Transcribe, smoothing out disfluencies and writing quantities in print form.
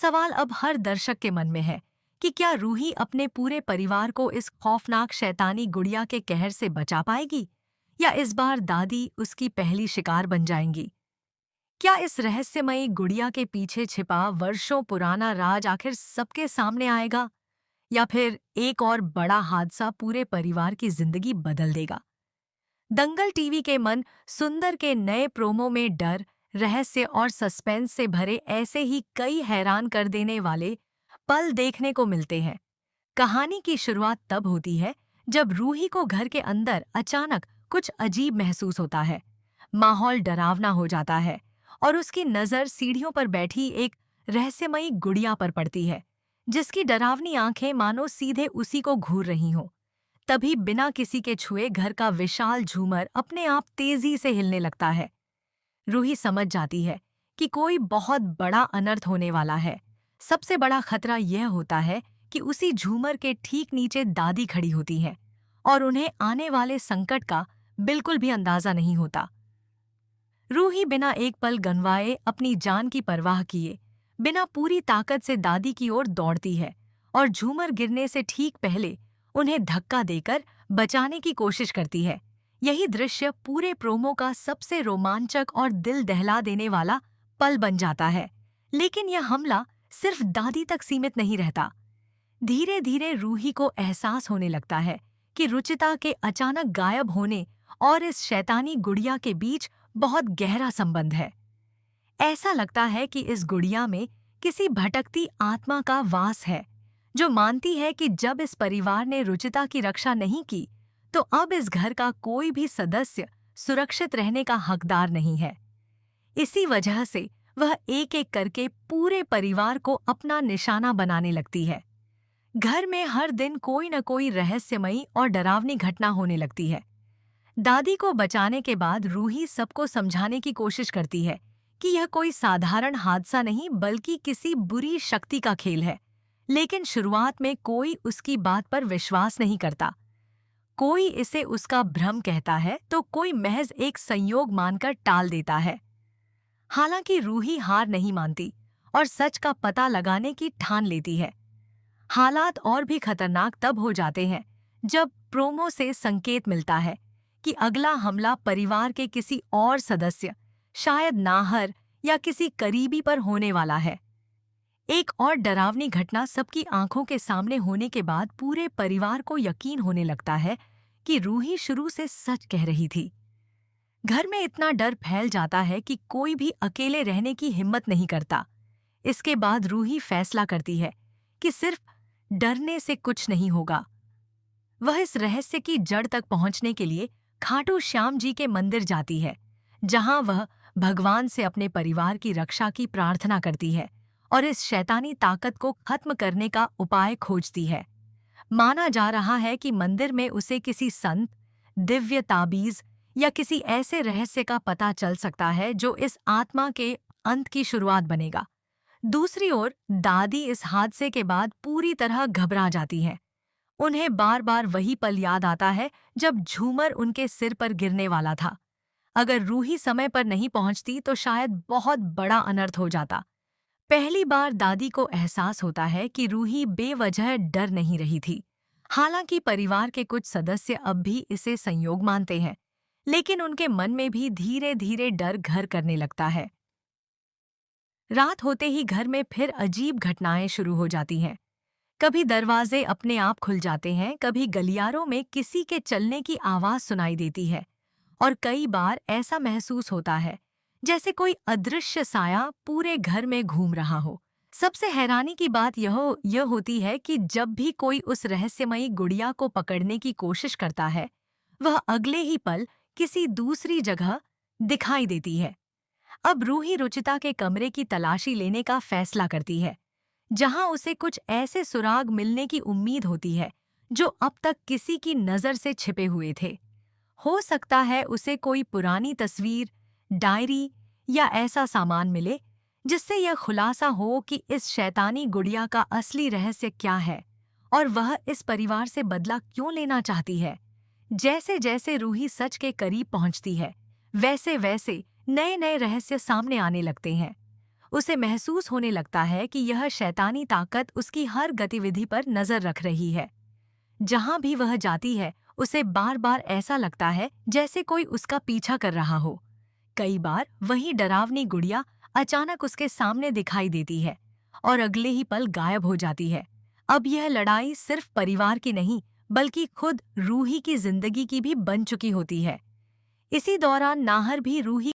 सवाल अब हर दर्शक के मन में है कि क्या रूही अपने पूरे परिवार को इस खौफनाक शैतानी गुड़िया के कहर से बचा पाएगी, या इस बार दादी उसकी पहली शिकार बन जाएंगी। क्या इस रहस्यमयी गुड़िया के पीछे छिपा वर्षों पुराना राज आखिर सबके सामने आएगा, या फिर एक और बड़ा हादसा पूरे परिवार की जिंदगी बदल देगा। दंगल टीवी के मन सुंदर के नए प्रोमो में डर, रहस्य और सस्पेंस से भरे ऐसे ही कई हैरान कर देने वाले पल देखने को मिलते हैं। कहानी की शुरुआत तब होती है जब रूही को घर के अंदर अचानक कुछ अजीब महसूस होता है। माहौल डरावना हो जाता है और उसकी नज़र सीढ़ियों पर बैठी एक रहस्यमयी गुड़िया पर पड़ती है, जिसकी डरावनी आंखें मानो सीधे उसी को घूर रही हों। तभी बिना किसी के छुए घर का विशाल झूमर अपने आप तेजी से हिलने लगता है। रूही समझ जाती है कि कोई बहुत बड़ा अनर्थ होने वाला है। सबसे बड़ा खतरा यह होता है कि उसी झूमर के ठीक नीचे दादी खड़ी होती हैं और उन्हें आने वाले संकट का बिल्कुल भी अंदाजा नहीं होता। रूही बिना एक पल गंवाए अपनी जान की परवाह किए बिना पूरी ताकत से दादी की ओर दौड़ती है और झूमर गिरने से ठीक पहले उन्हें धक्का देकर बचाने की कोशिश करती है। यही दृश्य पूरे प्रोमो का सबसे रोमांचक और दिल दहला देने वाला पल बन जाता है। लेकिन यह हमला सिर्फ दादी तक सीमित नहीं रहता। धीरे धीरे रूही को एहसास होने लगता है कि रुचिता के अचानक गायब होने और इस शैतानी गुड़िया के बीच बहुत गहरा संबंध है। ऐसा लगता है कि इस गुड़िया में किसी भटकती आत्मा का वास है, जो मानती है कि जब इस परिवार ने रुचिता की रक्षा नहीं की, तो अब इस घर का कोई भी सदस्य सुरक्षित रहने का हकदार नहीं है। इसी वजह से वह एक एक करके पूरे परिवार को अपना निशाना बनाने लगती है। घर में हर दिन कोई न कोई रहस्यमयी और डरावनी घटना होने लगती है। दादी को बचाने के बाद रूही सबको समझाने की कोशिश करती है कि यह कोई साधारण हादसा नहीं बल्कि किसी बुरी शक्ति का खेल है। लेकिन शुरुआत में कोई उसकी बात पर विश्वास नहीं करता। कोई इसे उसका भ्रम कहता है तो कोई महज एक संयोग मानकर टाल देता है। हालांकि रूही हार नहीं मानती और सच का पता लगाने की ठान लेती है। हालात और भी खतरनाक तब हो जाते हैं जब प्रोमो से संकेत मिलता है कि अगला हमला परिवार के किसी और सदस्य, शायद नाहर या किसी करीबी पर होने वाला है। एक और डरावनी घटना सबकी आंखों के सामने होने के बाद पूरे परिवार को यकीन होने लगता है कि रूही शुरू से सच कह रही थी। घर में इतना डर फैल जाता है कि कोई भी अकेले रहने की हिम्मत नहीं करता। इसके बाद रूही फैसला करती है कि सिर्फ डरने से कुछ नहीं होगा। वह इस रहस्य की जड़ तक पहुंचने के लिए खाटू श्याम जी के मंदिर जाती है, जहां वह भगवान से अपने परिवार की रक्षा की प्रार्थना करती है और इस शैतानी ताकत को खत्म करने का उपाय खोजती है। माना जा रहा है कि मंदिर में उसे किसी संत, दिव्य ताबीज या किसी ऐसे रहस्य का पता चल सकता है जो इस आत्मा के अंत की शुरुआत बनेगा। दूसरी ओर दादी इस हादसे के बाद पूरी तरह घबरा जाती हैं। उन्हें बार बार वही पल याद आता है जब झूमर उनके सिर पर गिरने वाला था। अगर रूही समय पर नहीं पहुंचती तो शायद बहुत बड़ा अनर्थ हो जाता। पहली बार दादी को एहसास होता है कि रूही बेवजह डर नहीं रही थी। हालांकि परिवार के कुछ सदस्य अब भी इसे संयोग मानते हैं, लेकिन उनके मन में भी धीरे धीरे डर घर करने लगता है। रात होते ही घर में फिर अजीब घटनाएं शुरू हो जाती हैं। कभी दरवाजे अपने आप खुल जाते हैं, कभी गलियारों में किसी के चलने की आवाज सुनाई देती है और कई बार ऐसा महसूस होता है जैसे कोई अदृश्य साया पूरे घर में घूम रहा हो। सबसे हैरानी की बात यह होती है कि जब भी कोई उस रहस्यमयी गुड़िया को पकड़ने की कोशिश करता है, वह अगले ही पल किसी दूसरी जगह दिखाई देती है। अब रूही रुचिता के कमरे की तलाशी लेने का फैसला करती है, जहां उसे कुछ ऐसे सुराग मिलने की उम्मीद होती है जो अब तक किसी की नज़र से छिपे हुए थे। हो सकता है उसे कोई पुरानी तस्वीर, डायरी या ऐसा सामान मिले जिससे यह खुलासा हो कि इस शैतानी गुड़िया का असली रहस्य क्या है और वह इस परिवार से बदला क्यों लेना चाहती है। जैसे जैसे रूही सच के करीब पहुंचती है, वैसे वैसे नए नए रहस्य सामने आने लगते हैं। उसे महसूस होने लगता है कि यह शैतानी ताकत उसकी हर गतिविधि पर नजर रख रही है। जहां भी वह जाती है, उसे बार बार ऐसा लगता है जैसे कोई उसका पीछा कर रहा हो। कई बार वही डरावनी गुड़िया अचानक उसके सामने दिखाई देती है और अगले ही पल गायब हो जाती है। अब यह लड़ाई सिर्फ परिवार की नहीं, बल्कि खुद रूही की जिंदगी की भी बन चुकी होती है। इसी दौरान नाहर भी रूही